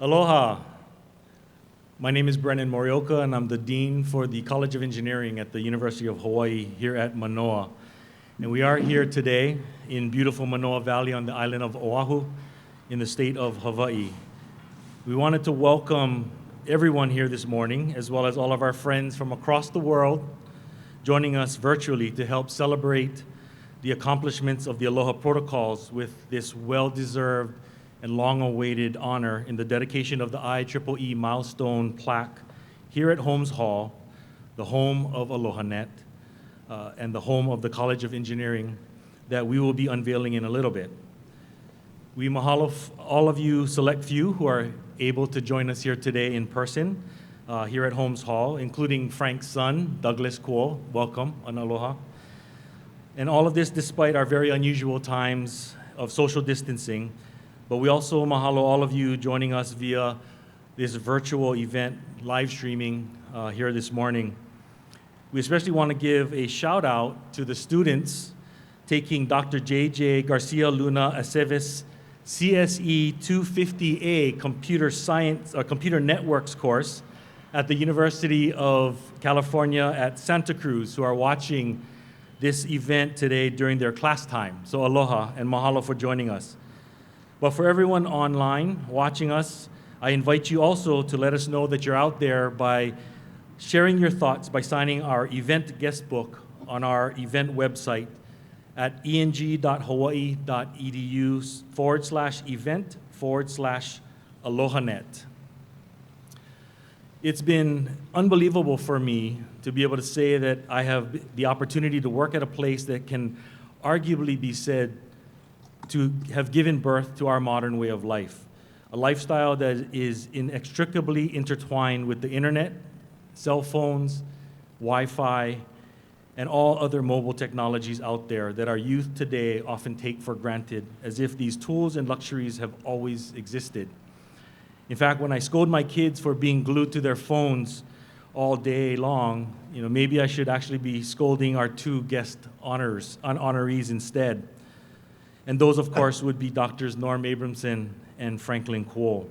Aloha. My name is Brennan Morioka, and I'm the Dean for the College of Engineering at the University of Hawaii here at Manoa. And we are here today in beautiful Manoa Valley on the island of Oahu in the state of Hawaii. We wanted to welcome everyone here this morning, as well as all of our friends from across the world joining us virtually to help celebrate the accomplishments of the Aloha protocols with this well-deserved and long-awaited honor in the dedication of the IEEE milestone plaque here at Holmes Hall, the home of ALOHAnet, and the home of the College of Engineering that we will be unveiling in a little bit. We mahalo all of you select few who are able to join us here today in person here at Holmes Hall, including Frank's son, Douglas Kuo. Welcome, on aloha. And all of this despite our very unusual times of social distancing, but we also mahalo all of you joining us via this virtual event live streaming here this morning. We especially want to give a shout out to the students taking Dr. J.J. Garcia Luna Aceves CSE 250A Computer Science, Computer Networks course at the University of California at Santa Cruz, who are watching this event today during their class time. So aloha and mahalo for joining us. But for everyone online watching us, I invite you also to let us know that you're out there by sharing your thoughts by signing our event guest book on our event website at eng.hawaii.edu/event/ALOHAnet. It's been unbelievable for me to be able to say that I have the opportunity to work at a place that can arguably be said to have given birth to our modern way of life, a lifestyle that is inextricably intertwined with the internet, cell phones, Wi-Fi, and all other mobile technologies out there that our youth today often take for granted, as if these tools and luxuries have always existed. In fact, when I scold my kids for being glued to their phones all day long, maybe I should actually be scolding our two guest honorees instead. And those, of course, would be Drs. Norm Abramson and Franklin Kuo.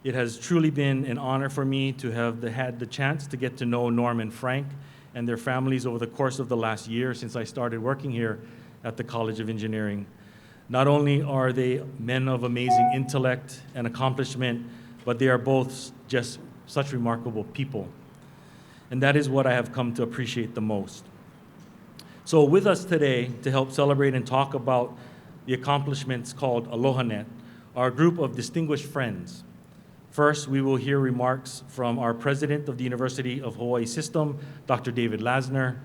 It has truly been an honor for me to have had the chance to get to know Norm and Frank and their families over the course of the last year since I started working here at the College of Engineering. Not only are they men of amazing intellect and accomplishment, but they are both just such remarkable people. And that is what I have come to appreciate the most. So with us today to help celebrate and talk about the accomplishments called ALOHAnet are a group of distinguished friends. First, we will hear remarks from our president of the University of Hawaii System, Dr. David Lasner,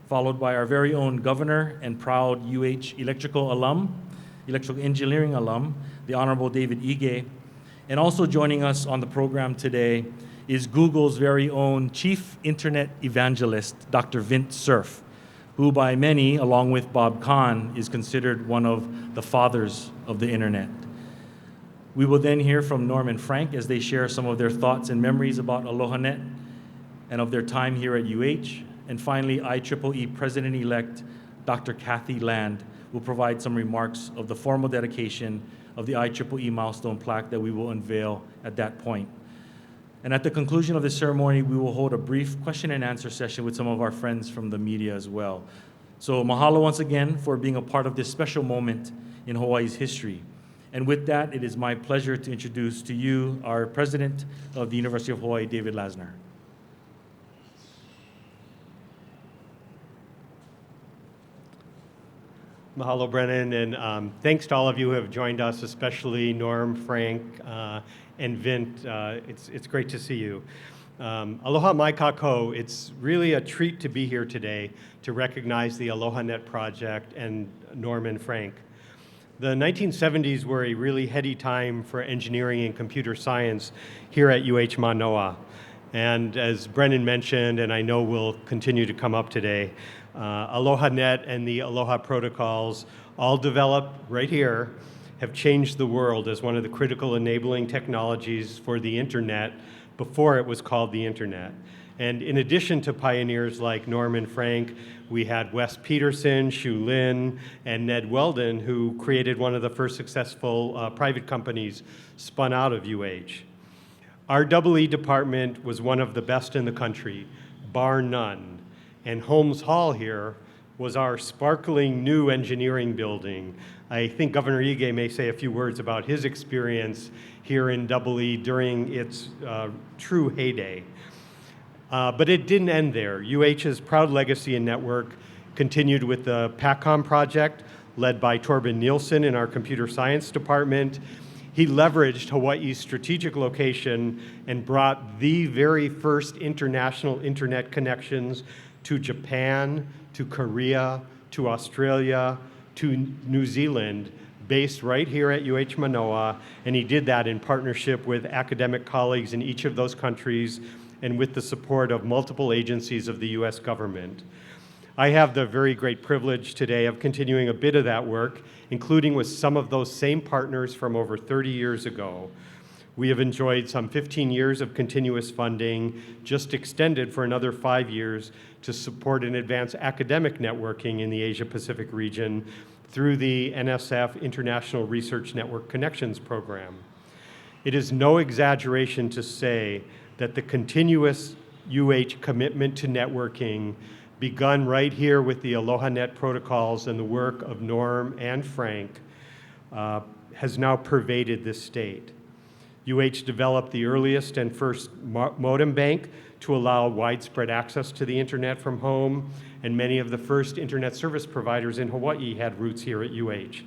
followed by our very own governor and proud electrical engineering alum, the Honorable David Ige. And also joining us on the program today is Google's very own chief internet evangelist, Dr. Vint Cerf, who by many, along with Bob Kahn, is considered one of the fathers of the internet. We will then hear from Norm and Frank as they share some of their thoughts and memories about ALOHAnet and of their time here at UH. And finally, IEEE President-elect Dr. Kathy Land will provide some remarks of the formal dedication of the IEEE milestone plaque that we will unveil at that point. And at the conclusion of the ceremony, we will hold a brief question and answer session with some of our friends from the media as well. So mahalo once again for being a part of this special moment in Hawaii's history. And with that, it is my pleasure to introduce to you our president of the University of Hawaii, David Lasner. Mahalo, Brennan, and thanks to all of you who have joined us, especially Norm, Frank, and Vint. It's great to see you. Aloha mai kākou. It's really a treat to be here today to recognize the ALOHAnet project and Norm and Frank. The 1970s were a really heady time for engineering and computer science here at UH Manoa. And as Brennan mentioned, and I know will continue to come up today, ALOHAnet and the Aloha protocols, all developed right here, have changed the world as one of the critical enabling technologies for the internet before it was called the internet. And in addition to pioneers like Norm and Frank, we had Wes Peterson, Shu Lin, and Ned Weldon, who created one of the first successful private companies spun out of UH. Our EE department was one of the best in the country, bar none. And Holmes Hall here was our sparkling new engineering building. I think Governor Ige may say a few words about his experience here in EE during its true heyday. But it didn't end there. UH's proud legacy and network continued with the PACCOM project, led by Torben Nielsen in our computer science department. He leveraged Hawaii's strategic location and brought the very first international internet connections to Japan, to Korea, to Australia, to New Zealand, based right here at UH Manoa, and he did that in partnership with academic colleagues in each of those countries and with the support of multiple agencies of the US government. I have the very great privilege today of continuing a bit of that work, including with some of those same partners from over 30 years ago. We have enjoyed some 15 years of continuous funding, just extended for another 5 years to support and advance academic networking in the Asia-Pacific region through the NSF International Research Network Connections Program. It is no exaggeration to say that the continuous UH commitment to networking, begun right here with the ALOHAnet protocols and the work of Norm and Frank, has now pervaded this state. UH developed the earliest and first modem bank to allow widespread access to the internet from home, and many of the first internet service providers in Hawaii had roots here at UH.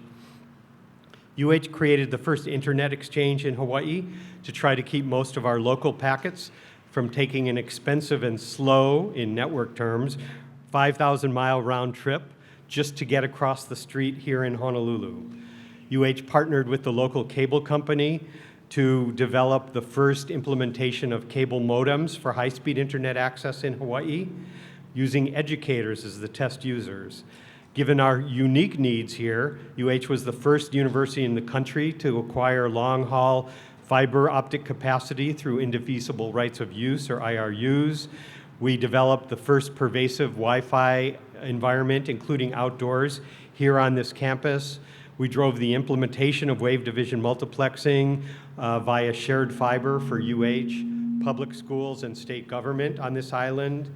UH created the first internet exchange in Hawaii to try to keep most of our local packets from taking an expensive and slow, in network terms, 5,000-mile round trip just to get across the street here in Honolulu. UH partnered with the local cable company to develop the first implementation of cable modems for high-speed internet access in Hawaii, using educators as the test users. Given our unique needs here, UH was the first university in the country to acquire long-haul fiber optic capacity through indefeasible rights of use, or IRUs. We developed the first pervasive Wi-Fi environment, including outdoors, here on this campus. We drove the implementation of wave division multiplexing via shared fiber for UH, public schools, and state government on this island.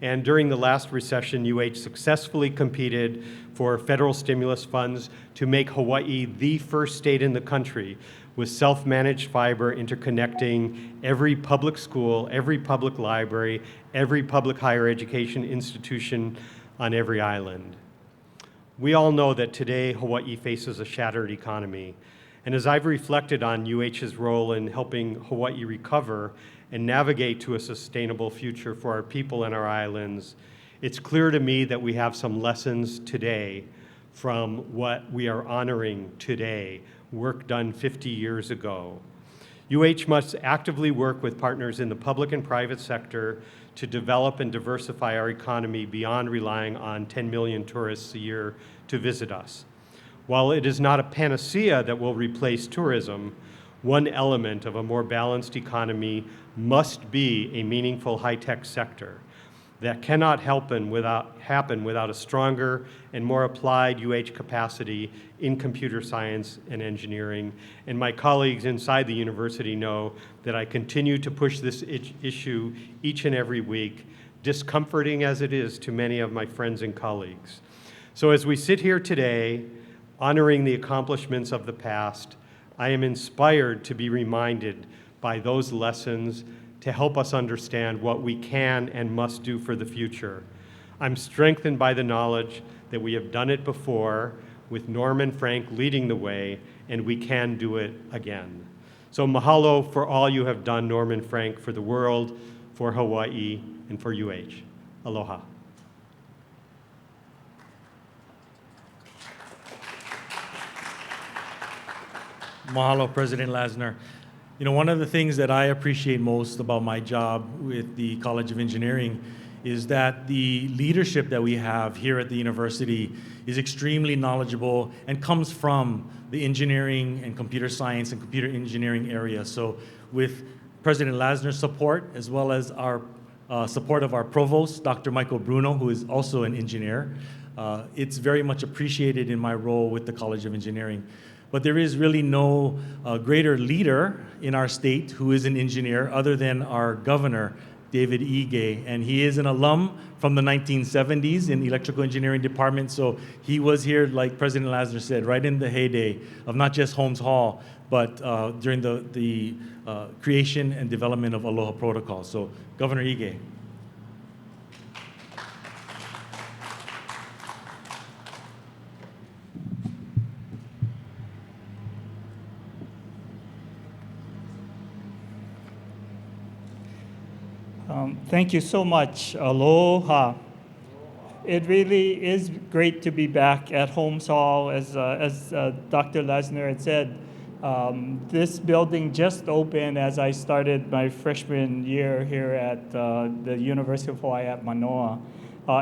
And during the last recession, UH successfully competed for federal stimulus funds to make Hawaii the first state in the country with self-managed fiber interconnecting every public school, every public library, every public higher education institution on every island. We all know that today Hawaii faces a shattered economy. And as I've reflected on UH's role in helping Hawaii recover and navigate to a sustainable future for our people and our islands, it's clear to me that we have some lessons today from what we are honoring today, work done 50 years ago. UH must actively work with partners in the public and private sector to develop and diversify our economy beyond relying on 10 million tourists a year to visit us. While it is not a panacea that will replace tourism, one element of a more balanced economy must be a meaningful high-tech sector. That cannot happen without a stronger and more applied UH capacity in computer science and engineering. And my colleagues inside the university know that I continue to push this issue each and every week, discomforting as it is to many of my friends and colleagues. So as we sit here today, honoring the accomplishments of the past, I am inspired to be reminded by those lessons to help us understand what we can and must do for the future. I'm strengthened by the knowledge that we have done it before, with Norm and Frank leading the way, and we can do it again. So mahalo for all you have done, Norm and Frank, for the world, for Hawaii, and for UH. Aloha. Mahalo, President Lasner. You know, one of the things that I appreciate most about my job with the College of Engineering is that the leadership that we have here at the university is extremely knowledgeable and comes from the engineering and computer science and computer engineering area. So with President Lasner's support, as well as our support of our provost, Dr. Michael Bruno, who is also an engineer, it's very much appreciated in my role with the College of Engineering. But there is really no greater leader in our state who is an engineer other than our governor, David Ige, and he is an alum from the 1970s in the electrical engineering department. So he was here, like President Lasner said, right in the heyday of not just Holmes Hall, but during the creation and development of Aloha Protocol. So Governor Ige. Thank you so much. Aloha. It really is great to be back at Holmes Hall. As Dr. Lasner had said, this building just opened as I started my freshman year here at the University of Hawaii at Manoa.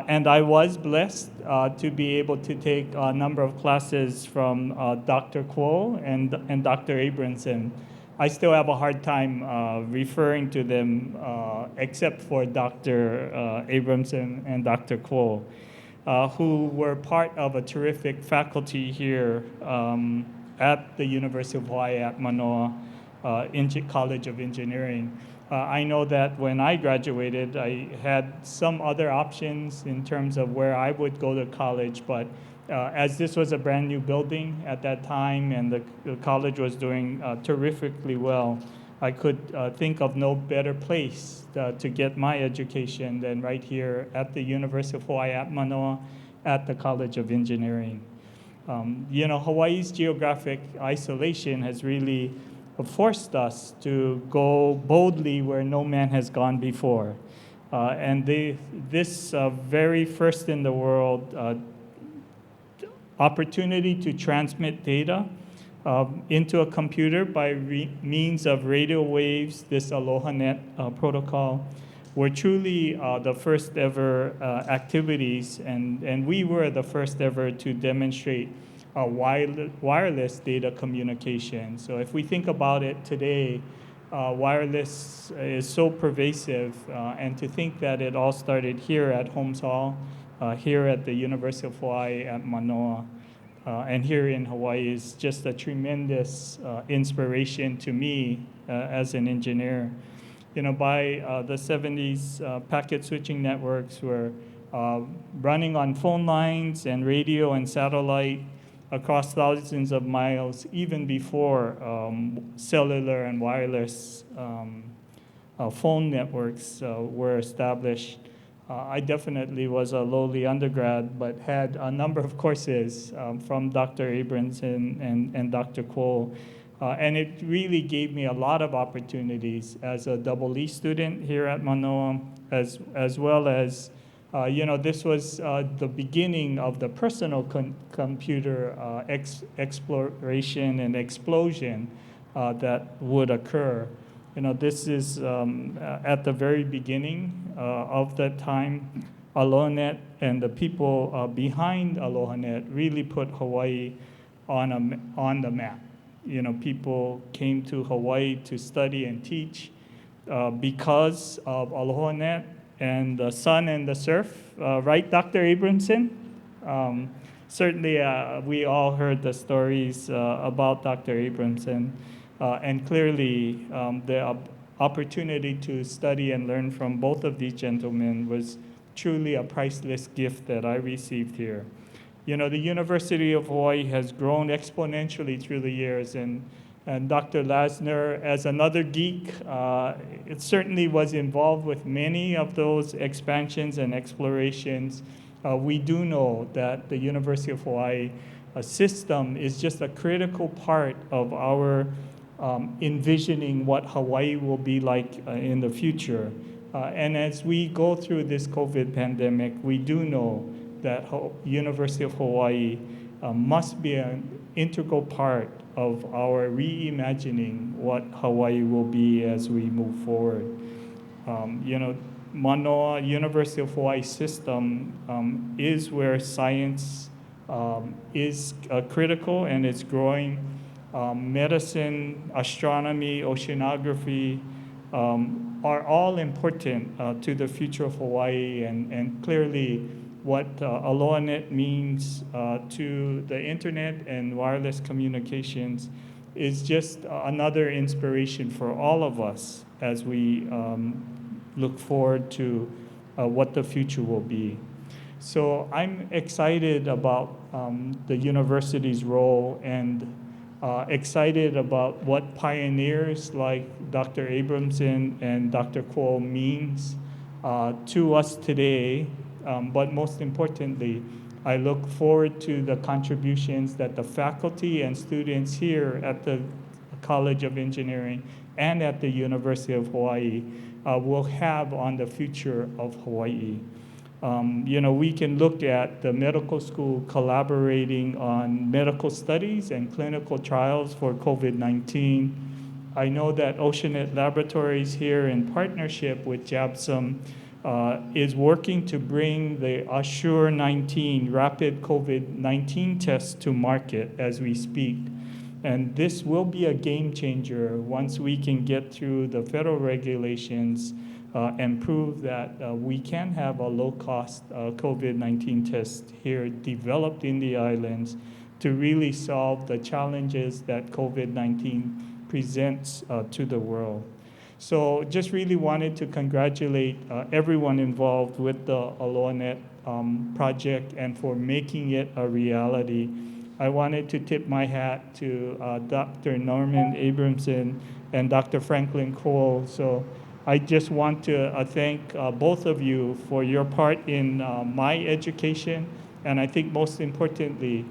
And I was blessed to be able to take a number of classes from Dr. Kuo and Dr. Abramson. I still have a hard time referring to them except for Dr. Abramson and Dr. Kuo, who were part of a terrific faculty here at the University of Hawaii at Manoa College of Engineering. I know that when I graduated, I had some other options in terms of where I would go to college, but as this was a brand new building at that time and the college was doing terrifically well, I could think of no better place to get my education than right here at the University of Hawaii at Manoa at the College of Engineering. You know, Hawaii's geographic isolation has really forced us to go boldly where no man has gone before. And this very first in the world opportunity to transmit data into a computer by means of radio waves, this ALOHAnet protocol, were truly the first ever activities, and we were the first ever to demonstrate wireless data communication. So if we think about it today, wireless is so pervasive, and to think that it all started here at Holmes Hall, here at the University of Hawaii at Manoa, and here in Hawaii is just a tremendous inspiration to me as an engineer. You know, by the 70s, packet switching networks were running on phone lines and radio and satellite across thousands of miles, even before cellular and wireless phone networks were established. I definitely was a lowly undergrad, but had a number of courses from Dr. Abramson and Dr. Kuo. And it really gave me a lot of opportunities as a EE student here at Manoa, as well as, you know, this was the beginning of the personal computer exploration and explosion that would occur. You know, this is at the very beginning of that time. ALOHAnet and the people behind ALOHAnet really put Hawaii on the map. You know, people came to Hawaii to study and teach because of ALOHAnet and the sun and the surf. Right, Dr. Abramson? Certainly, we all heard the stories about Dr. Abramson. And clearly, the opportunity to study and learn from both of these gentlemen was truly a priceless gift that I received here. You know, the University of Hawaii has grown exponentially through the years, and Dr. Lasner, as another geek, it certainly was involved with many of those expansions and explorations. We do know that the University of Hawaii system is just a critical part of our envisioning what Hawaii will be like in the future. And as we go through this COVID pandemic, we do know that University of Hawaii must be an integral part of our reimagining what Hawaii will be as we move forward. You know, Manoa University of Hawaii system is where science is critical, and it's growing. Medicine, astronomy, oceanography are all important to the future of Hawaii, and clearly what ALOHAnet means to the internet and wireless communications is just another inspiration for all of us as we look forward to what the future will be. So I'm excited about the university's role and excited about what pioneers like Dr. Abramson and Dr. Kuo means to us today. But most importantly, I look forward to the contributions that the faculty and students here at the College of Engineering and at the University of Hawaii will have on the future of Hawaii. We can look at the medical school collaborating on medical studies and clinical trials for COVID-19. I know that ALOHAnet Laboratories here in partnership with JABSOM is working to bring the Assure 19 rapid COVID-19 test to market as we speak. And this will be a game changer once we can get through the federal regulations and prove that we can have a low-cost COVID-19 test here developed in the islands to really solve the challenges that COVID-19 presents to the world. So just really wanted to congratulate everyone involved with the ALOHAnet project and for making it a reality. I wanted to tip my hat to Dr. Norman Abramson and Dr. Franklin Cole. So I just want to thank both of you for your part in my education, and I think most importantly,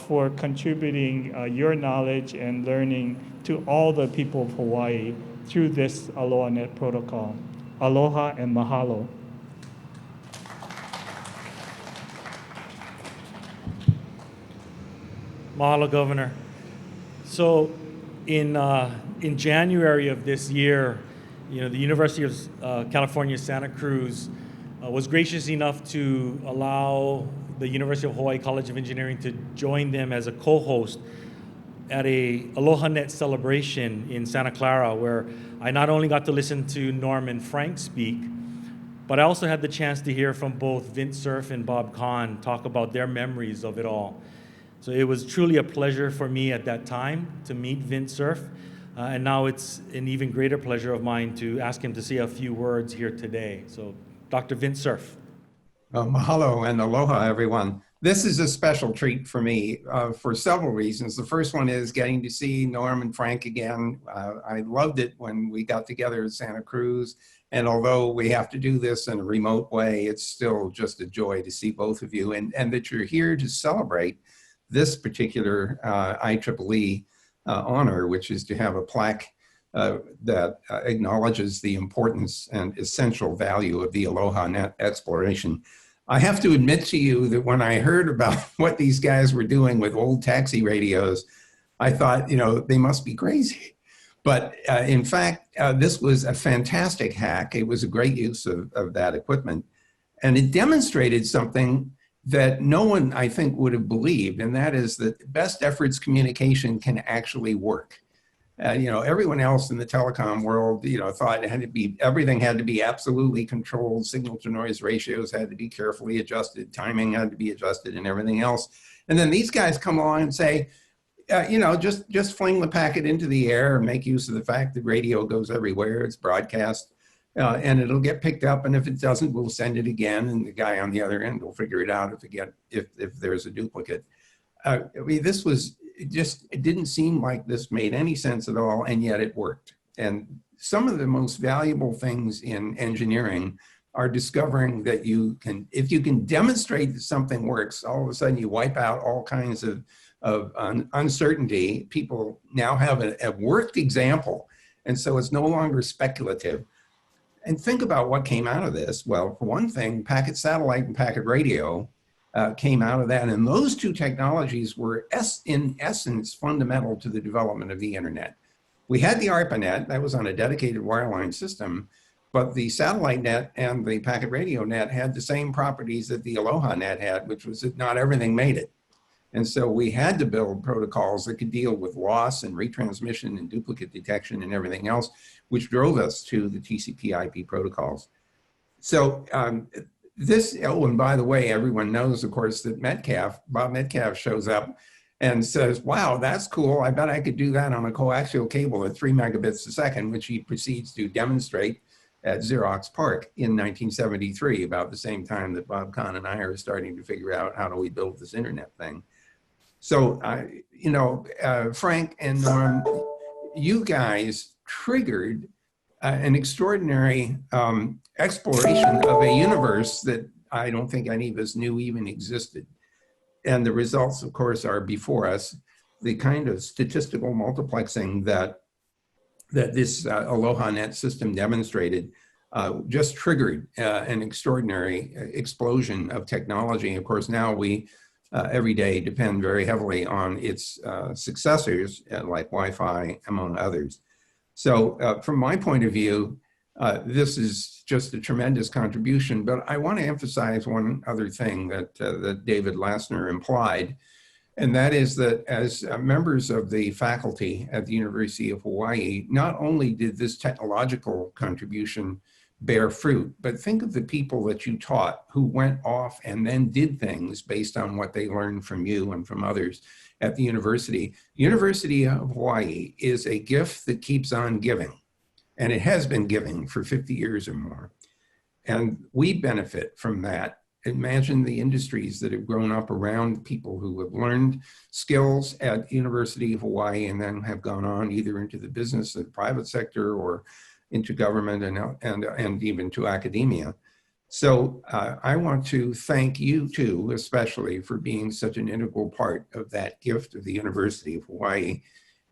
for contributing your knowledge and learning to all the people of Hawaii through this ALOHAnet protocol. Aloha and mahalo. Mahalo, Governor. So in January of this year, the University of California, Santa Cruz was gracious enough to allow the University of Hawaii College of Engineering to join them as a co-host at a ALOHAnet celebration in Santa Clara, where I not only got to listen to Norm and Frank speak, but I also had the chance to hear from both Vint Cerf and Bob Kahn talk about their memories of it all. So it was truly a pleasure for me at that time to meet Vint Cerf, and now it's an even greater pleasure of mine to ask him to say a few words here today. So Dr. Vint Cerf. Mahalo and aloha, everyone. This is a special treat for me for several reasons. The first one is getting to see Norm and Frank again. I loved it when we got together at Santa Cruz. And although we have to do this in a remote way, it's still just a joy to see both of you and that you're here to celebrate this particular IEEE honor, which is to have a plaque that acknowledges the importance and essential value of the ALOHAnet exploration. I have to admit to you that when I heard about what these guys were doing with old taxi radios, I thought, they must be crazy. But in fact, this was a fantastic hack. It was a great use of that equipment. And it demonstrated something that no one, I think, would have believed, and that is that best efforts communication can actually work. Everyone else in the telecom world, thought everything had to be absolutely controlled. Signal to noise ratios had to be carefully adjusted. Timing had to be adjusted and everything else. And then these guys come along and say, just fling the packet into the air and make use of the fact that radio goes everywhere. It's broadcast and it'll get picked up. And if it doesn't, we'll send it again. And the guy on the other end will figure it out if there's a duplicate. This was it didn't seem like this made any sense at all, and yet it worked. And some of the most valuable things in engineering are discovering that if you can demonstrate that something works, all of a sudden you wipe out all kinds of uncertainty. People now have a worked example, and so it's no longer speculative. And think about what came out of this. Well, for one thing, packet satellite and packet radio came out of that. And those two technologies were, in essence, fundamental to the development of the internet. We had the ARPANET, that was on a dedicated wireline system, but the satellite net and the packet radio net had the same properties that the ALOHAnet had, which was that not everything made it. And so we had to build protocols that could deal with loss and retransmission and duplicate detection and everything else, which drove us to the TCP/IP protocols. So Oh, and by the way, everyone knows, of course, that Bob Metcalf shows up and says, wow, that's cool. I bet I could do that on a coaxial cable at 3 megabits a second, which he proceeds to demonstrate at Xerox PARC in 1973, about the same time that Bob Kahn and I are starting to figure out how do we build this internet thing. So, Frank and Norm, you guys triggered an extraordinary exploration of a universe that I don't think any of us knew even existed. And the results, of course, are before us. The kind of statistical multiplexing that this ALOHAnet system demonstrated just triggered an extraordinary explosion of technology. Of course, now we every day depend very heavily on its successors, like Wi-Fi, among others. So from my point of view, this is just a tremendous contribution, but I want to emphasize one other thing that, that David Lassner implied, and that is that as members of the faculty at the University of Hawaii, not only did this technological contribution bear fruit, but think of the people that you taught who went off and then did things based on what they learned from you and from others at the university. University of Hawaii is a gift that keeps on giving, and it has been giving for 50 years or more. And we benefit from that. Imagine the industries that have grown up around people who have learned skills at the University of Hawaii and then have gone on either into the business, the private sector, or into government and even to academia. So I want to thank you too, especially for being such an integral part of that gift of the University of Hawaii,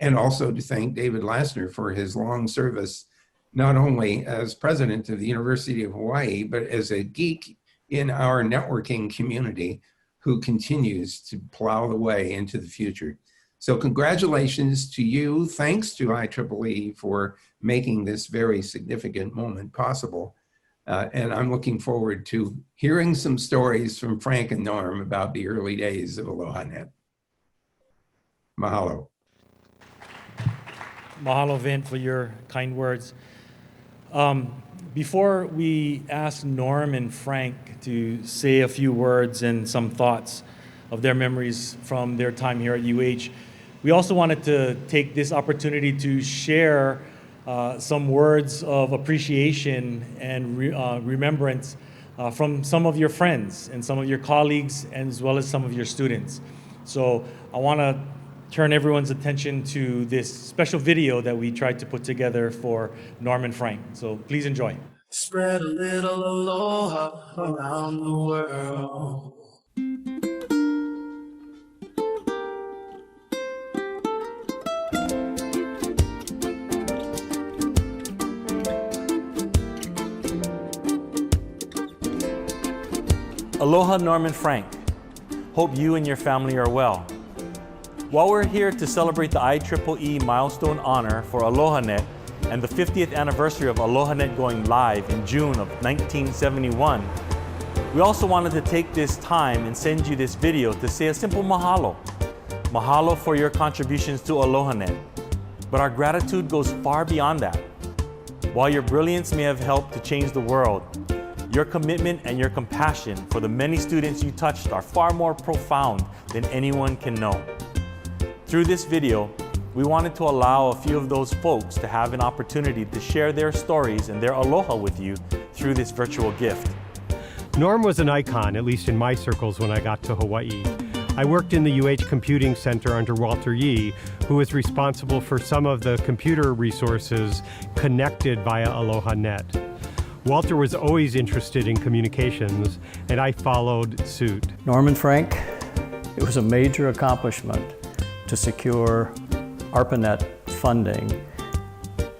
and also to thank David Lassner for his long service, not only as president of the University of Hawaii, but as a geek in our networking community who continues to plow the way into the future. So congratulations to you. Thanks to IEEE for making this very significant moment possible. And I'm looking forward to hearing some stories from Frank and Norm about the early days of ALOHAnet. Mahalo. Mahalo, Vint, for your kind words. Before we ask Norm and Frank to say a few words and some thoughts of their memories from their time here at UH, we also wanted to take this opportunity to share some words of appreciation and remembrance from some of your friends and some of your colleagues, as well as some of your students. So I want to turn everyone's attention to this special video that we tried to put together for Norm and Frank. So please enjoy. Spread a little aloha around the world. Aloha, Norm and Frank. Hope you and your family are well. While we're here to celebrate the IEEE milestone honor for ALOHAnet and the 50th anniversary of ALOHAnet going live in June of 1971, we also wanted to take this time and send you this video to say a simple mahalo. Mahalo for your contributions to ALOHAnet. But our gratitude goes far beyond that. While your brilliance may have helped to change the world, your commitment and your compassion for the many students you touched are far more profound than anyone can know. Through this video, we wanted to allow a few of those folks to have an opportunity to share their stories and their aloha with you through this virtual gift. Norm was an icon, at least in my circles when I got to Hawaii. I worked in the UH Computing Center under Walter Yee, who was responsible for some of the computer resources connected via ALOHAnet. Walter was always interested in communications, and I followed suit. Norm and Frank, it was a major accomplishment to secure ARPANET funding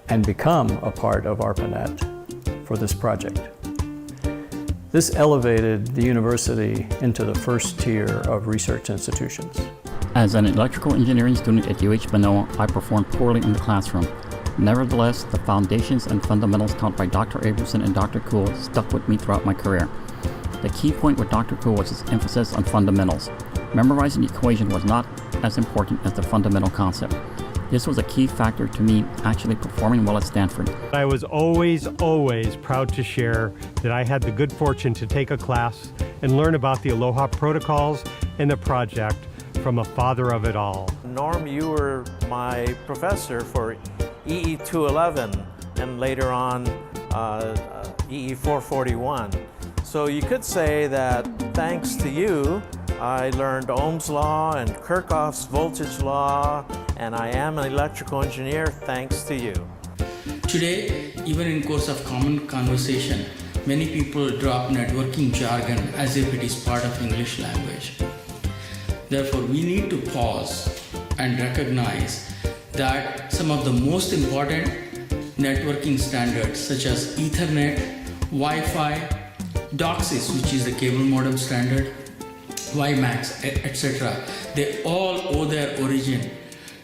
and become a part of ARPANET for this project. This elevated the university into the first tier of research institutions. As an electrical engineering student at UH Manoa, I performed poorly in the classroom. Nevertheless, the foundations and fundamentals taught by Dr. Abramson and Dr. Kuhl stuck with me throughout my career. The key point with Dr. Kuhl was his emphasis on fundamentals. Memorizing the equation was not as important as the fundamental concept. This was a key factor to me actually performing well at Stanford. I was always proud to share that I had the good fortune to take a class and learn about the Aloha protocols and the project from a father of it all. Norm, you were my professor for EE 211 and later on EE 441. So you could say that thanks to you, I learned Ohm's law and Kirchhoff's voltage law, and I am an electrical engineer thanks to you. Today, even in course of common conversation, many people drop networking jargon as if it is part of English language. Therefore, we need to pause and recognize that some of the most important networking standards such as Ethernet, Wi-Fi, DOCSIS, which is the cable modem standard, WiMAX, etc., they all owe their origin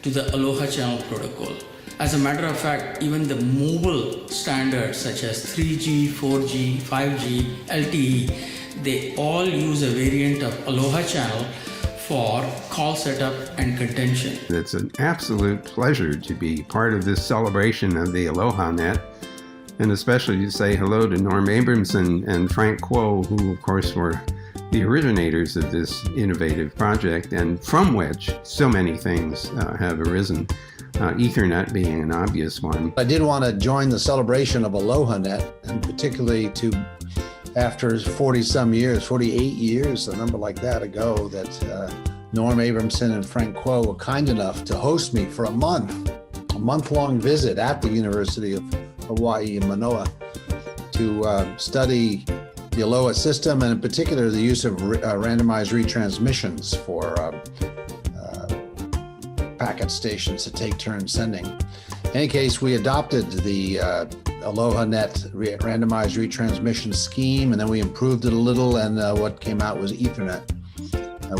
to the Aloha channel protocol. As a matter of fact, even the mobile standards such as 3G, 4G, 5G, LTE, they all use a variant of Aloha channel for call setup and contention. It's an absolute pleasure to be part of this celebration of the ALOHAnet, and especially to say hello to Norm Abramson and Frank Kuo, who of course were the originators of this innovative project, and from which so many things have arisen, Ethernet being an obvious one. I did want to join the celebration of ALOHAnet, and particularly to, after 40-some years, 48 years, a number like that ago, that Norm Abramson and Frank Kuo were kind enough to host me for a month-long visit at the University of Hawaii in Manoa to study the Aloha system, and in particular the use of randomized retransmissions for packet stations to take turns sending. In any case, we adopted the ALOHAnet randomized retransmission scheme, and then we improved it a little, and what came out was Ethernet,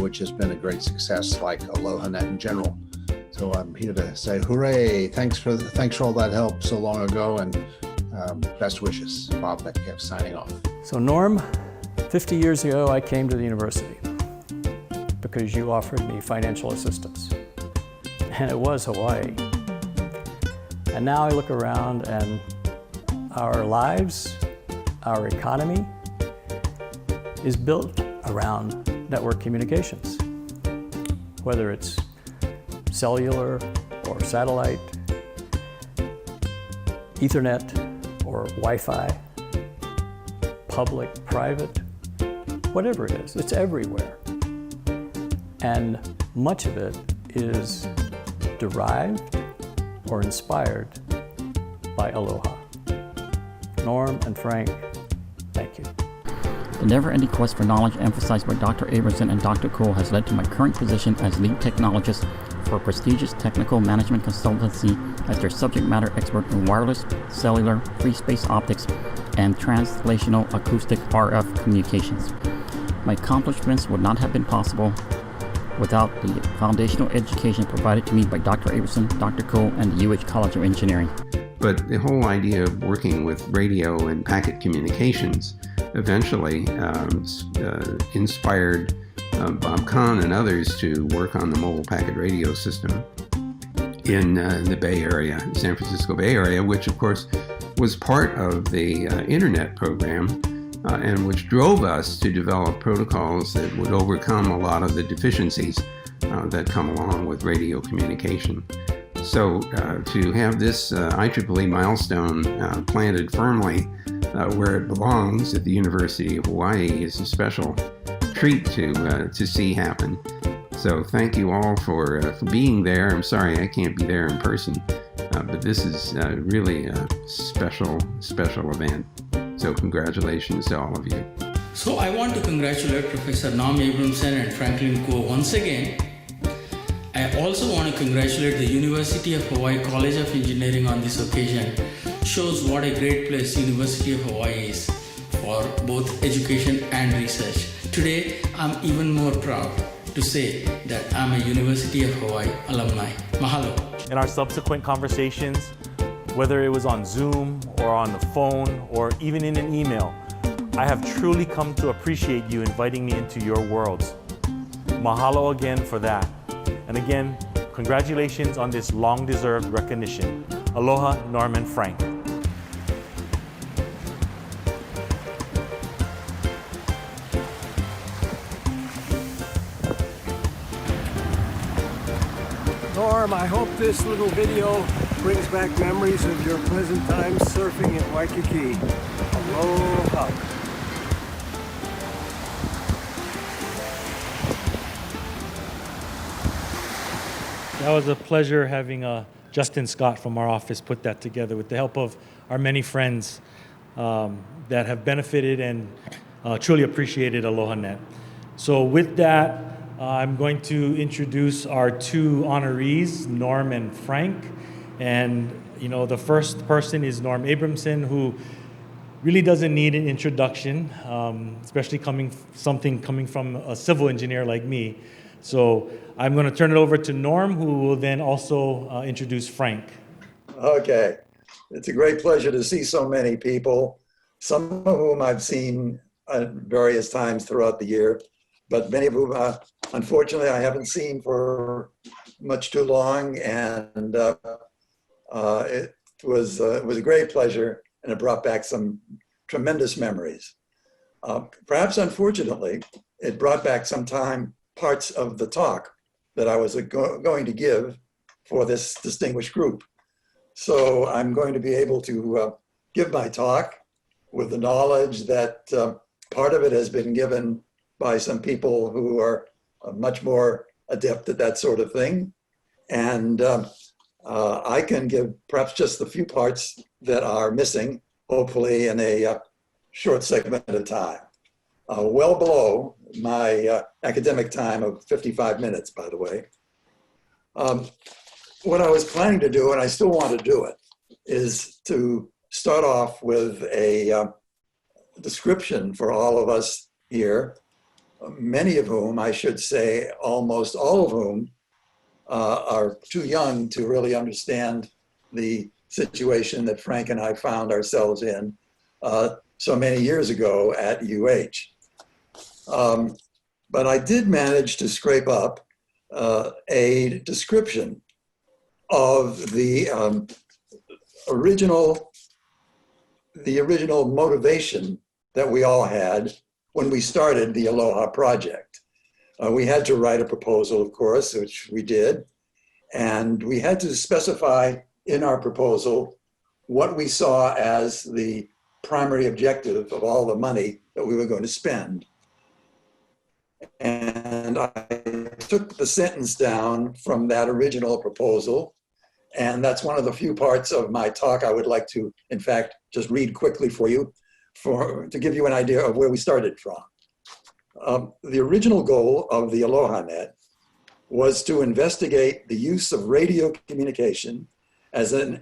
which has been a great success, like ALOHAnet in general. So I'm here to say hooray, thanks for all that help so long ago, and best wishes. Bob Metcalf signing off. So Norm, 50 years ago I came to the university because you offered me financial assistance, and it was Hawaii. And now I look around and our lives, our economy is built around network communications, whether it's cellular or satellite, Ethernet or Wi-Fi, public, private, whatever it is, it's everywhere. And much of it is derived or inspired by Aloha. Norm and Frank, thank you. The never-ending quest for knowledge emphasized by Dr. Abramson and Dr. Kuo has led to my current position as lead technologist for a prestigious technical management consultancy as their subject matter expert in wireless, cellular, free space optics, and translational acoustic RF communications. My accomplishments would not have been possible without the foundational education provided to me by Dr. Abramson, Dr. Kuo, and the UH College of Engineering. But the whole idea of working with radio and packet communications eventually inspired Bob Kahn and others to work on the mobile packet radio system in the Bay Area, San Francisco Bay Area, which of course was part of the internet program and which drove us to develop protocols that would overcome a lot of the deficiencies that come along with radio communication. So to have this IEEE milestone planted firmly where it belongs at the University of Hawaii is a special treat to see happen. So thank you all for being there. I'm sorry I can't be there in person, but this is really a special event. So congratulations to all of you. So I want to congratulate Professor Norm Abramson and Franklin Kuo once again. I also want to congratulate the University of Hawaii College of Engineering on this occasion. Shows what a great place University of Hawaii is for both education and research. Today, I'm even more proud to say that I'm a University of Hawaii alumni. Mahalo. In our subsequent conversations, whether it was on Zoom or on the phone or even in an email, I have truly come to appreciate you inviting me into your worlds. Mahalo again for that. And again, congratulations on this long-deserved recognition. Aloha, Norm and Frank. Norm, I hope this little video brings back memories of your pleasant times surfing in Waikiki. Aloha. That was a pleasure having Justin Scott from our office put that together with the help of our many friends that have benefited and truly appreciated ALOHAnet. So with that, I'm going to introduce our two honorees, Norm and Frank. And the first person is Norm Abramson, who really doesn't need an introduction, especially coming from a civil engineer like me. So I'm going to turn it over to Norm, who will then also introduce Frank. Okay. It's a great pleasure to see so many people, some of whom I've seen at various times throughout the year, but many of whom, unfortunately, I haven't seen for much too long. And it was a great pleasure, and it brought back some tremendous memories. Perhaps unfortunately, it brought back parts of the talk that I was going to give for this distinguished group. So I'm going to be able to give my talk with the knowledge that part of it has been given by some people who are much more adept at that sort of thing. And I can give perhaps just the few parts that are missing, hopefully in a short segment of time. Well below my academic time of 55 minutes, by the way. What I was planning to do, and I still want to do it, is to start off with a description for all of us here, many of whom, I should say, almost all of whom are too young to really understand the situation that Frank and I found ourselves in so many years ago at UH. But I did manage to scrape up a description of the original motivation that we all had when we started the Aloha project. We had to write a proposal, of course, which we did, and we had to specify in our proposal what we saw as the primary objective of all the money that we were going to spend. And I took the sentence down from that original proposal, and that's one of the few parts of my talk I would like to, in fact, just read quickly for you to give you an idea of where we started from. The original goal of the ALOHAnet was to investigate the use of radio communication as an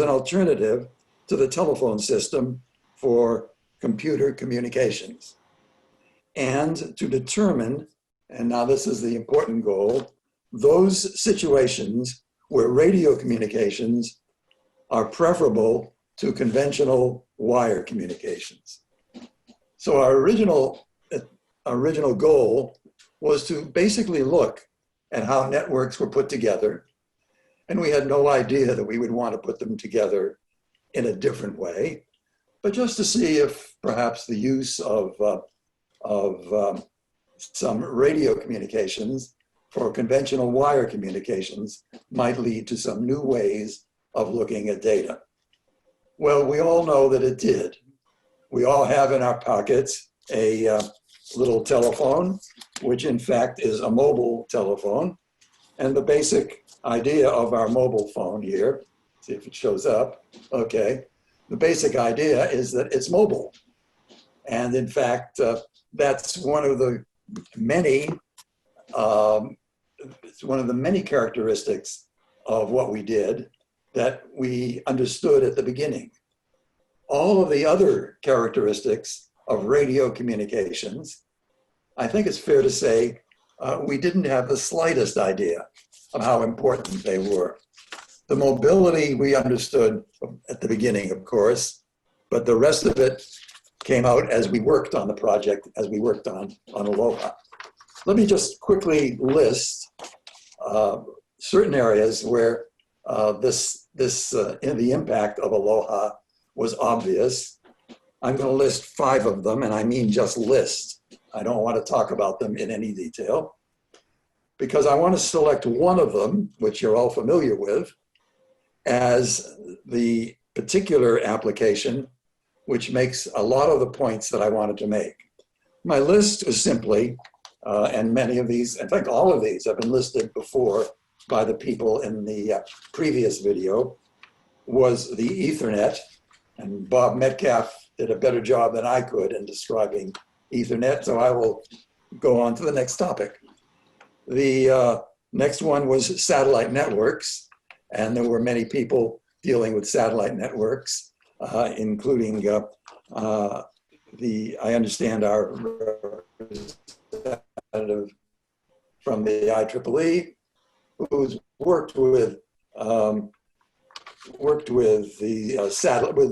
alternative to the telephone system for computer communications, and to determine, and now this is the important goal, those situations where radio communications are preferable to conventional wire communications. So our original goal was to basically look at how networks were put together, and we had no idea that we would want to put them together in a different way, but just to see if perhaps the use of some radio communications for conventional wire communications might lead to some new ways of looking at data. Well, we all know that it did. We all have in our pockets a little telephone, which in fact is a mobile telephone. And the basic idea of our mobile phone here, see if it shows up, okay. The basic idea is that it's mobile. And in fact, that's one of the many characteristics of what we did that we understood at the beginning. All of the other characteristics of radio communications, I think it's fair to say, we didn't have the slightest idea of how important they were. The mobility we understood at the beginning, of course, but the rest of it came out as we worked on the project, as we worked on Aloha. Let me just quickly list certain areas where the impact of Aloha was obvious. I'm going to list 5 of them, and I mean just list. I don't want to talk about them in any detail. because I want to select one of them, which you're all familiar with, as the particular application which makes a lot of the points that I wanted to make. My list is simply, and many of these, in fact, all of these have been listed before by the people in the previous video, was the Ethernet, and Bob Metcalf did a better job than I could in describing Ethernet, so I will go on to the next topic. The next one was satellite networks, and there were many people dealing with satellite networks, including I understand our representative from the IEEE, who's worked with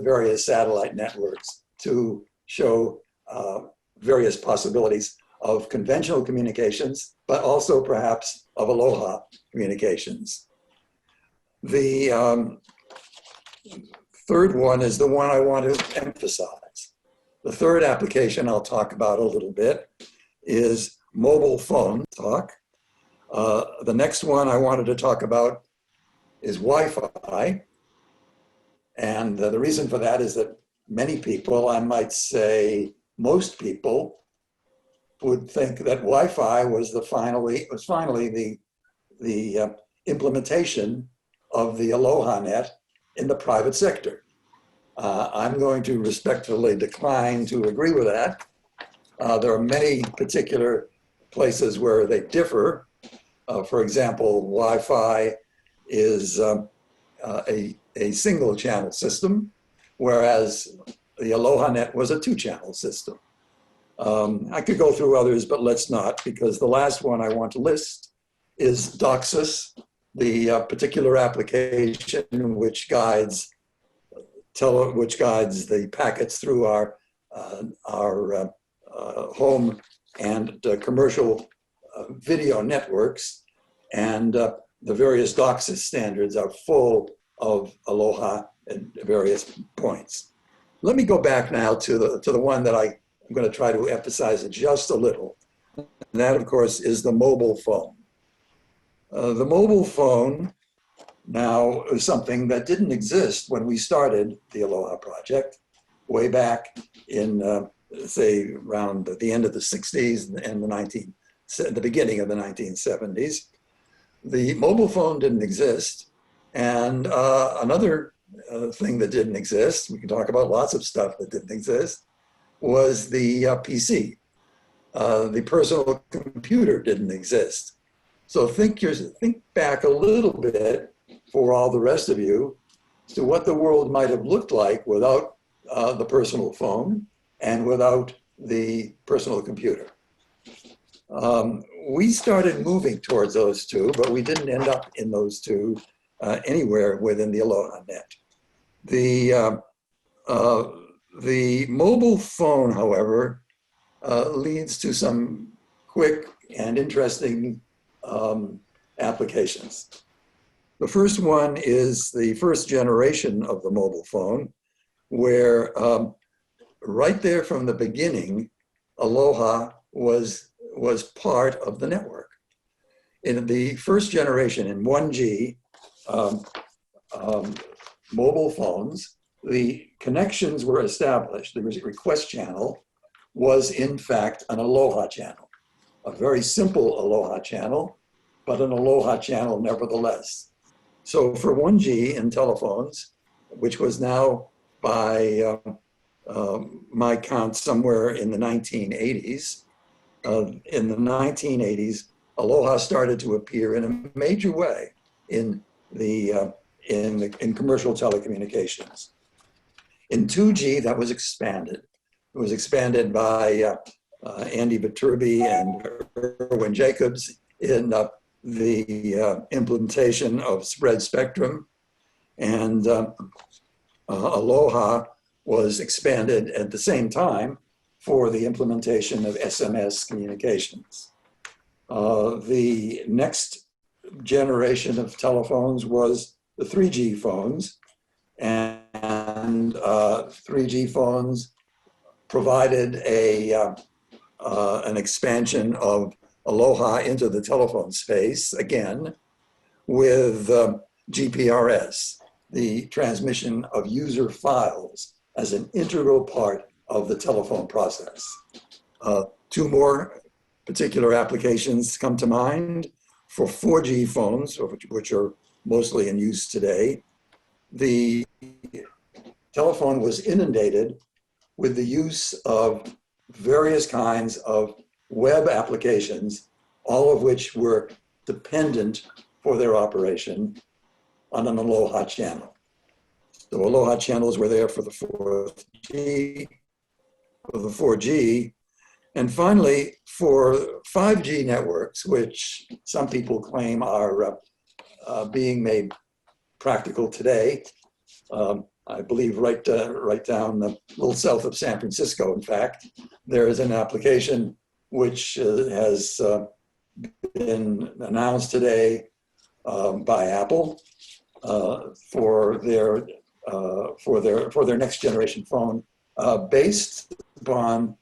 various satellite networks to show various possibilities of conventional communications, but also perhaps of Aloha communications. The third one is the one I want to emphasize. The third application I'll talk about a little bit is mobile phone talk. The next one I wanted to talk about is Wi-Fi. And the reason for that is that many people, I might say most people, would think that Wi-Fi was finally the implementation of the ALOHANet in the private sector. I'm going to respectfully decline to agree with that. There are many particular places where they differ. For example, Wi-Fi is a single channel system, whereas the ALOHANet was a two-channel system. I could go through others, but let's not, because the last one I want to list is DOCSIS, the particular application which guides the packets through our home and commercial video networks, and the various DOCSIS standards are full of Aloha at various points. Let me go back now to the one that I'm going to try to emphasize just a little. And that, of course, is the mobile phone. The mobile phone now is something that didn't exist when we started the Aloha project way back in, say, around the end of the 60s and the beginning of the 1970s. The mobile phone didn't exist. And another thing that didn't exist, we can talk about lots of stuff that didn't exist, was the PC. The personal computer didn't exist. So think back a little bit, for all the rest of you, to what the world might have looked like without the personal phone and without the personal computer. We started moving towards those two, but we didn't end up in those two anywhere within the ALOHANet. The mobile phone, however, leads to some quick and interesting applications. The first one is the first generation of the mobile phone, where right there from the beginning, Aloha was part of the network. In the first generation, in 1G mobile phones, the connections were established. The request channel was in fact an Aloha channel, a very simple Aloha channel, but an Aloha channel nevertheless. So for 1G in telephones, which was now by my count somewhere in the 1980s, Aloha started to appear in a major way in commercial telecommunications. In 2G, that was expanded. It was expanded by Andy Viterbi and Erwin Jacobs in the implementation of spread spectrum, and Aloha was expanded at the same time for the implementation of SMS communications. The next generation of telephones was the 3G phones, and 3G phones provided an expansion of Aloha into the telephone space, again, with GPRS, the transmission of user files as an integral part of the telephone process. Two more particular applications come to mind. For 4G phones, which are mostly in use today, the telephone was inundated with the use of various kinds of web applications, all of which were dependent for their operation on an Aloha channel. So Aloha channels were there for the 4G, and finally for 5G networks, which some people claim are being made practical today. I believe right down a little south of San Francisco, in fact, there is an application which has been announced today by Apple for their next generation phone based upon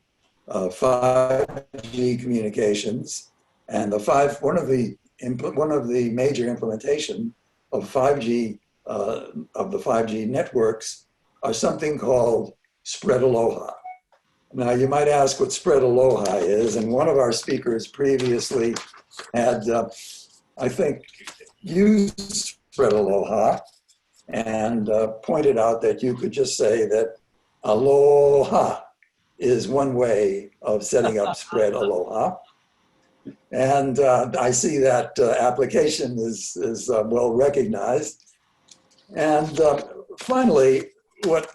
5G communications, and one of the major implementation of 5G of the 5G networks are something called Spread Aloha. Now you might ask what Spread Aloha is, and one of our speakers previously had, I think, used Spread Aloha and pointed out that you could just say that Aloha is one way of setting up Spread Aloha. And I see that application is well recognized. And finally, what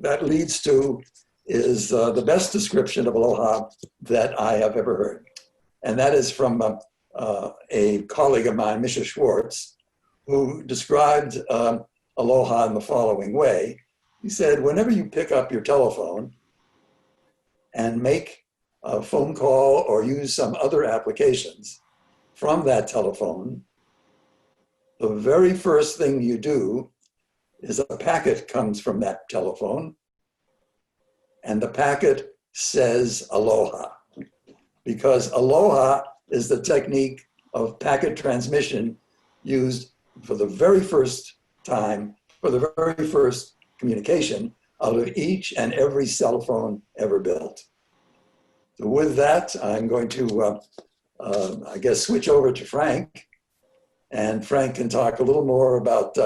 that leads to is the best description of Aloha that I have ever heard. And that is from a colleague of mine, Misha Schwartz, who described Aloha in the following way. He said, whenever you pick up your telephone and make a phone call or use some other applications from that telephone, the very first thing you do is a packet comes from that telephone, and the packet says Aloha, because Aloha is the technique of packet transmission used for the very first time, for the very first communication out of each and every cell phone ever built. So with that, I'm going to, I guess, switch over to Frank. And Frank can talk a little more about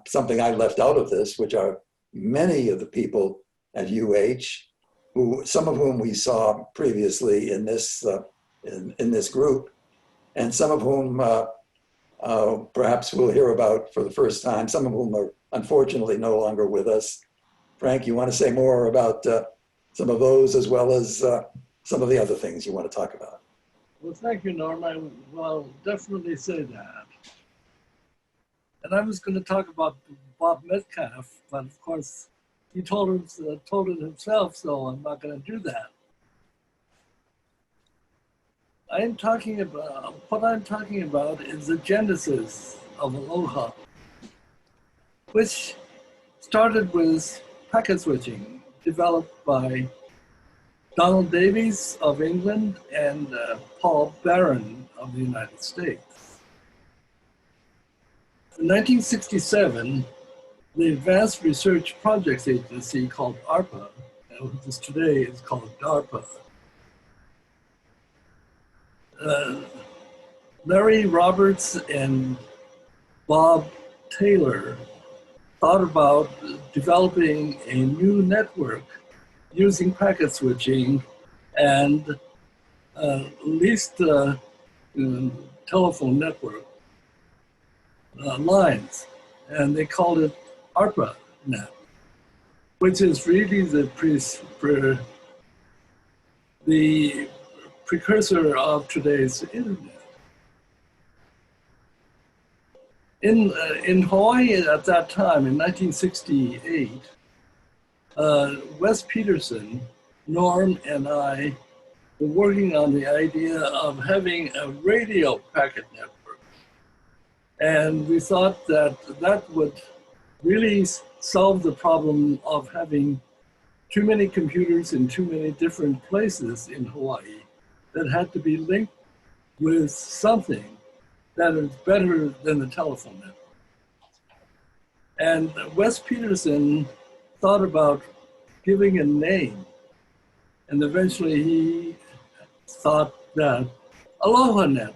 something I left out of this, which are many of the people at UH, some of whom we saw previously in this group, and some of whom perhaps we'll hear about for the first time, some of whom are unfortunately no longer with us. Frank, you want to say more about some of those as well as some of the other things you want to talk about? Well, thank you, Norm. I will definitely say that. And I was going to talk about Bob Metcalf, but of course, he told it himself, so I'm not going to do that. What I'm talking about is the genesis of Aloha, which started with packet switching, developed by Donald Davies of England and Paul Barron of the United States. In 1967, the Advanced Research Projects Agency called ARPA, which today is called DARPA, Larry Roberts and Bob Taylor thought about developing a new network using packet switching and leased telephone network lines, and they called it ARPANET, which is really the precursor of today's internet. In Hawaii at that time, in 1968, Wes Peterson, Norm, and I were working on the idea of having a radio packet network. And we thought that that would really solve the problem of having too many computers in too many different places in Hawaii that had to be linked with something that is better than the telephone network. And Wes Peterson thought about giving a name, and eventually he thought that ALOHAnet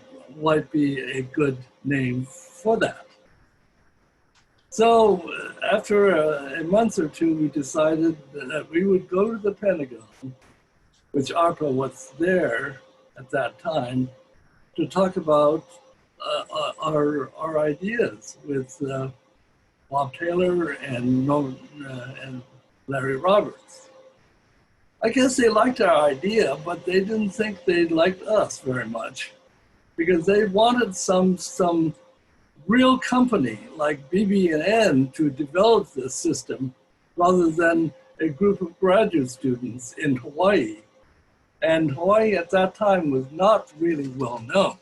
might be a good name for that. So after a month or two, we decided that we would go to the Pentagon, which ARPA was there at that time, to talk about our ideas with Bob Taylor and Larry Roberts. I guess they liked our idea, but they didn't think they liked us very much, because they wanted some real company like BB&N to develop this system rather than a group of graduate students in Hawaii. And Hawaii at that time was not really well known.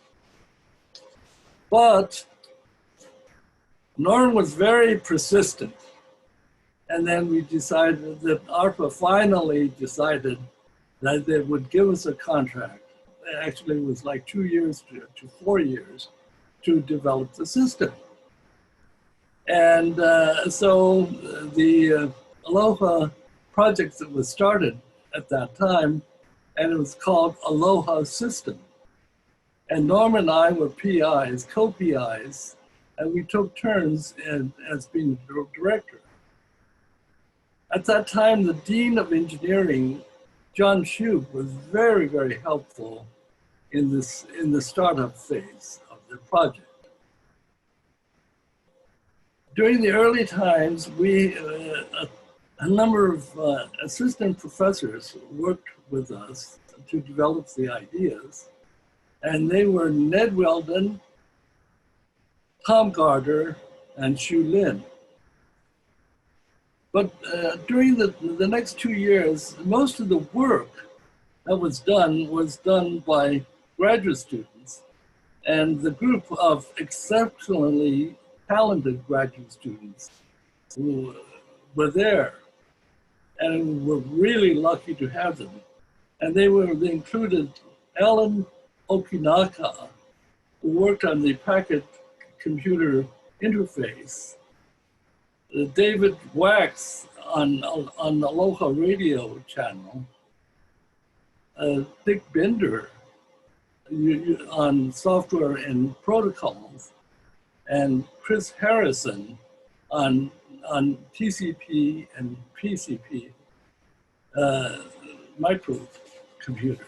But Norm was very persistent. And then we decided that ARPA finally decided that they would give us a contract. Actually, it was like 2 years to 4 years to develop the system. And so the Aloha project that was started at that time, and it was called Aloha System. And Norm and I were PIs, co-PIs, and we took turns as being the director. At that time, the Dean of Engineering, John Shube, was very, very helpful in the startup phase of the project. During the early times, a number of assistant professors worked with us to develop the ideas, and they were Ned Weldon, Tom Gardner, and Shu Lin. But during the next 2 years, most of the work that was done by graduate students, and the group of exceptionally talented graduate students who were there, and we're really lucky to have them. And they included Alan Okinaka, who worked on the packet computer interface, David Wax on Aloha Radio channel, Dick Bender on software and protocols, and Chris Harrison on TCP and PCP microcomputers.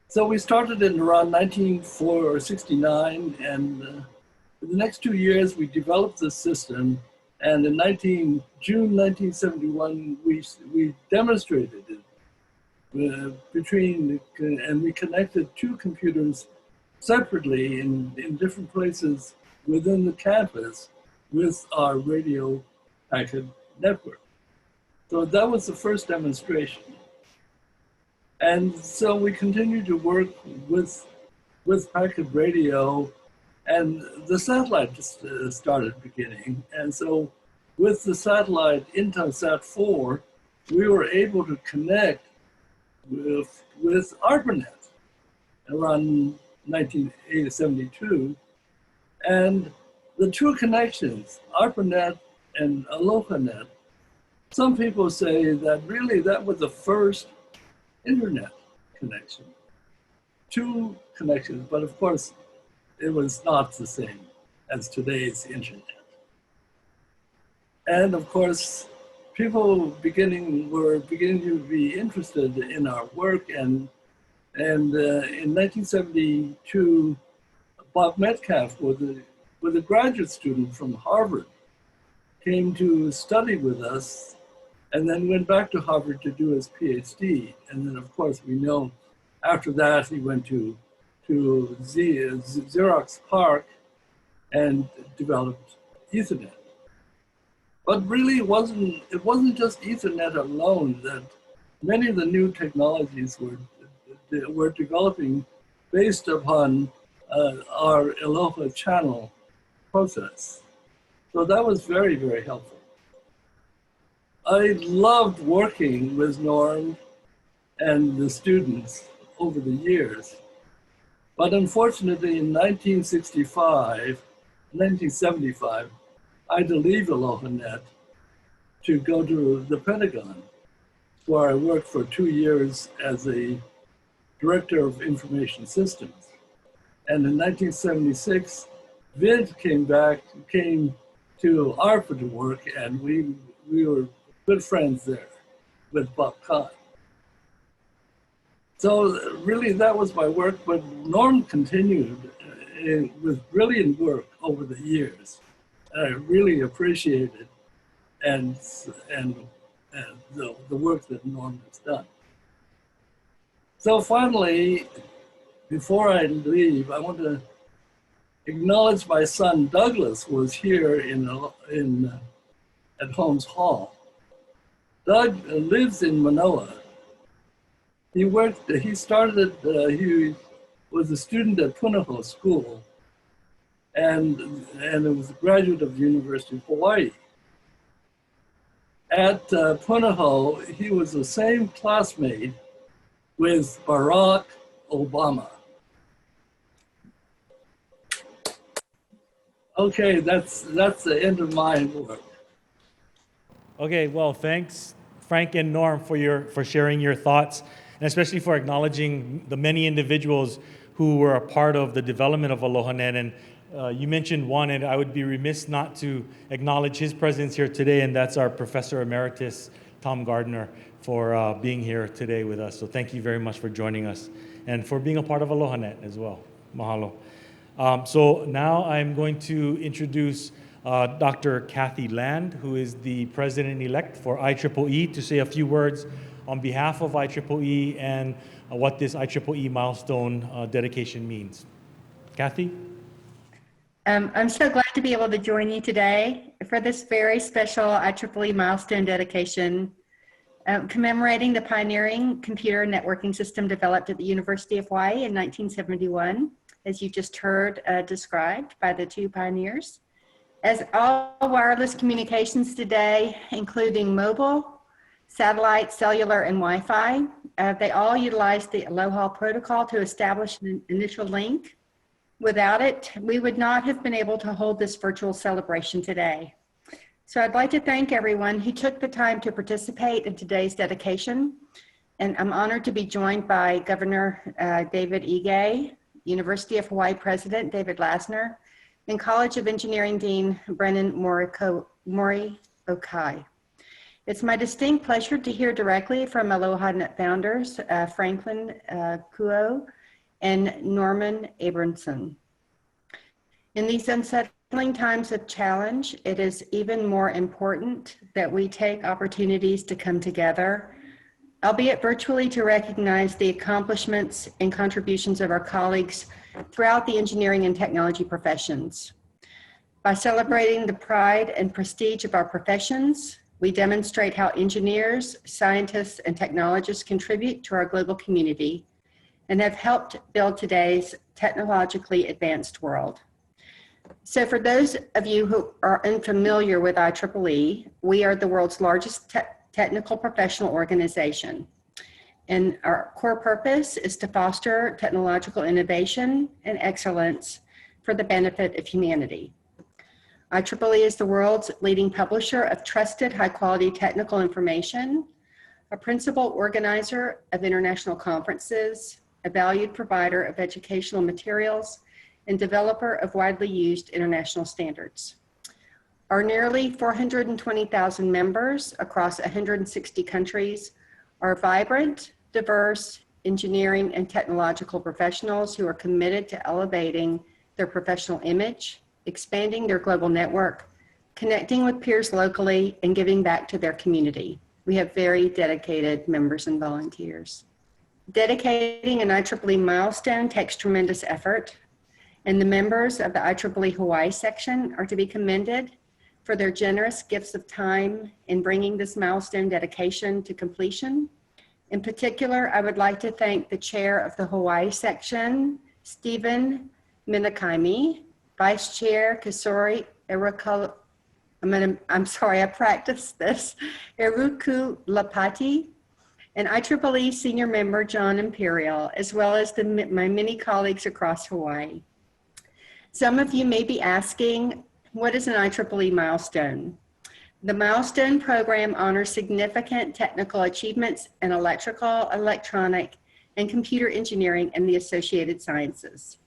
So we started in around 1969, and for the next 2 years, we developed this system, and in June 1971, we demonstrated it and we connected two computers separately in different places within the campus with our radio packet network. So that was the first demonstration. And so we continued to work with packet radio, and the satellite just started beginning. And so with the satellite Intelsat 4, we were able to connect with ARPANET around 1972. And the two connections, ARPANET and ALOHAnet, some people say that really that was the first internet connection. Two connections, but of course, it was not the same as today's internet. And of course, people were beginning to be interested in our work, and in 1972, Bob Metcalf, was a graduate student from Harvard, came to study with us, and then went back to Harvard to do his PhD. And then, of course, we know after that he went to Xerox PARC and developed Ethernet. But really, it wasn't just Ethernet alone that many of the new technologies were developing based upon our Aloha channel process. So that was very, very helpful. I loved working with Norm and the students over the years. But unfortunately, in 1975, I had to leave ALOHAnet to go to the Pentagon, where I worked for 2 years as a director of information systems. And in 1976, Vint came to ARPA to work, and we were good friends there with Bob Kahn. So really that was my work, but Norm continued with brilliant work over the years. I really appreciate it and the work that Norm has done. So finally, before I leave, I want to acknowledge my son Douglas was here at Holmes Hall. Doug lives in Manoa. He was a student at Punahou School and was a graduate of the University of Hawaii. At Punahou, he was the same classmate with Barack Obama. Okay, that's the end of my work. Okay, well, thanks, Frank and Norm, for sharing your thoughts, and especially for acknowledging the many individuals who were a part of the development of ALOHAnet. And you mentioned one, and I would be remiss not to acknowledge his presence here today, and that's our Professor Emeritus, Tom Gardner, for being here today with us. So thank you very much for joining us and for being a part of ALOHAnet as well. Mahalo. So now I'm going to introduce Dr. Kathy Land, who is the president-elect for IEEE, to say a few words on behalf of IEEE and what this IEEE milestone dedication means. Kathy? I'm so glad to be able to join you today for this very special IEEE milestone dedication commemorating the pioneering computer networking system developed at the University of Hawaii in 1971, as you just heard described by the two pioneers. As all wireless communications today, including mobile, satellite, cellular, and Wi-Fi, they all utilize the Aloha protocol to establish an initial link. Without it, we would not have been able to hold this virtual celebration today. So I'd like to thank everyone who took the time to participate in today's dedication. And I'm honored to be joined by Governor David Ige, University of Hawaii President David Lasner, and College of Engineering Dean Brennan Mori-Okai. It's my distinct pleasure to hear directly from ALOHAnet founders, Franklin Kuo and Norman Abramson. In these unsettling times of challenge, it is even more important that we take opportunities to come together, albeit virtually, to recognize the accomplishments and contributions of our colleagues throughout the engineering and technology professions. By celebrating the pride and prestige of our professions, we demonstrate how engineers, scientists, and technologists contribute to our global community and have helped build today's technologically advanced world. So for those of you who are unfamiliar with IEEE, we are the world's largest technical professional organization. And our core purpose is to foster technological innovation and excellence for the benefit of humanity. IEEE is the world's leading publisher of trusted, high-quality technical information, a principal organizer of international conferences, a valued provider of educational materials, and developer of widely used international standards. Our nearly 420,000 members across 160 countries are vibrant, diverse engineering and technological professionals who are committed to elevating their professional image, expanding their global network, connecting with peers locally, and giving back to their community. We have very dedicated members and volunteers. Dedicating an IEEE milestone takes tremendous effort, and the members of the IEEE Hawaii section are to be commended for their generous gifts of time in bringing this milestone dedication to completion. In particular, I would like to thank the chair of the Hawaii section, Stephen Minakaimi, Vice Chair Kasori Eruku, I'm sorry, I practiced this, Eruku Lapati, and IEEE senior member John Imperial, as well as my many colleagues across Hawaii. Some of you may be asking, what is an IEEE milestone? The milestone program honors significant technical achievements in electrical, electronic, and computer engineering and the associated sciences.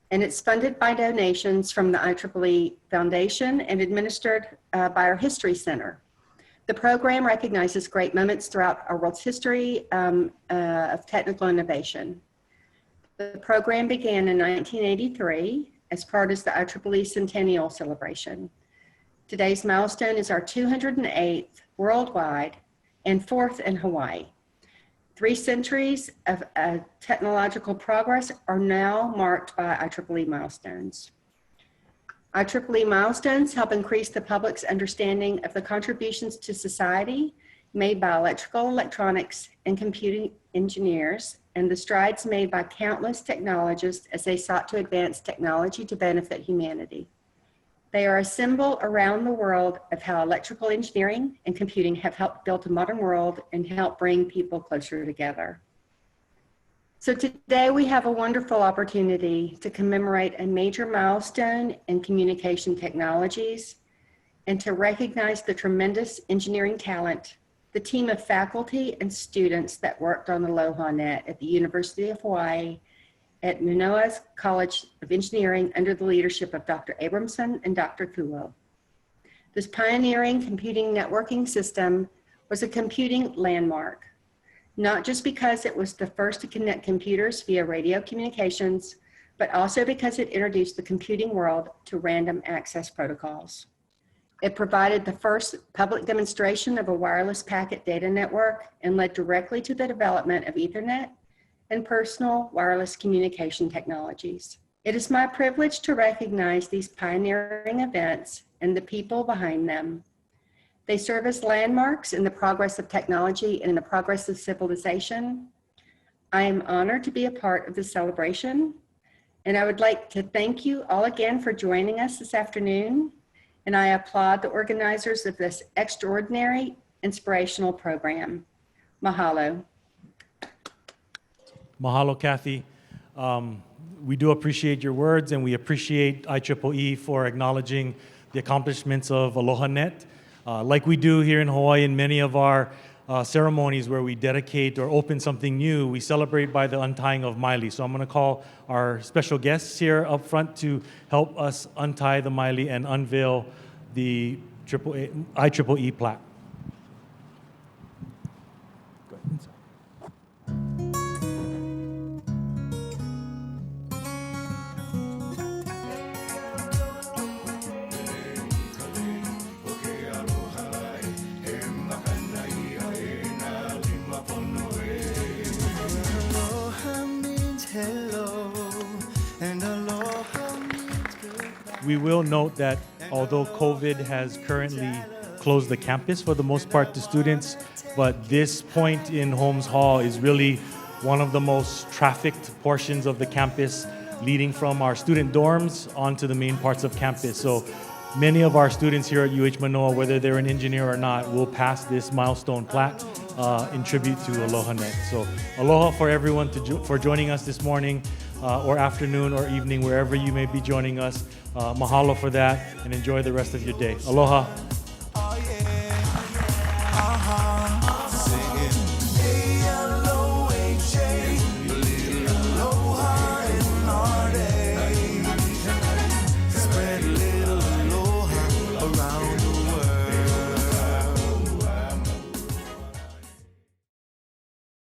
And it's funded by donations from the IEEE Foundation and administered by our History Center. The program recognizes great moments throughout our world's history of technical innovation. The program began in 1983 as part of the IEEE Centennial Celebration. Today's milestone is our 208th worldwide and 4th in Hawaii. 3 centuries of technological progress are now marked by IEEE milestones. IEEE milestones help increase the public's understanding of the contributions to society made by electrical, electronics, and computing engineers, and the strides made by countless technologists as they sought to advance technology to benefit humanity. They are a symbol around the world of how electrical engineering and computing have helped build a modern world and help bring people closer together. So today we have a wonderful opportunity to commemorate a major milestone in communication technologies and to recognize the tremendous engineering talent, the team of faculty and students that worked on ALOHAnet at the University of Hawaii at Manoa's College of Engineering under the leadership of Dr. Abramson and Dr. Kuo. This pioneering computing networking system was a computing landmark, not just because it was the first to connect computers via radio communications, but also because it introduced the computing world to random access protocols. It provided the first public demonstration of a wireless packet data network and led directly to the development of Ethernet and personal wireless communication technologies. It is my privilege to recognize these pioneering events and the people behind them. They serve as landmarks in the progress of technology and in the progress of civilization. I am honored to be a part of this celebration, and I would like to thank you all again for joining us this afternoon, and I applaud the organizers of this extraordinary, inspirational program. Mahalo. Mahalo, Kathy. We do appreciate your words, and we appreciate IEEE for acknowledging the accomplishments of ALOHAnet. Like we do here in Hawaii in many of our ceremonies where we dedicate or open something new, we celebrate by the untying of maili. So I'm going to call our special guests here up front to help us untie the maili and unveil the IEEE plaque. Go ahead. We will note that although COVID has currently closed the campus for the most part to students, but this point in Holmes Hall is really one of the most trafficked portions of the campus, leading from our student dorms onto the main parts of campus. So many of our students here at UH Manoa, whether they're an engineer or not, will pass this milestone plaque in tribute to ALOHAnet. So aloha for everyone for joining us this morning or afternoon or evening, wherever you may be joining us. Mahalo for that, and enjoy the rest of your day. Aloha.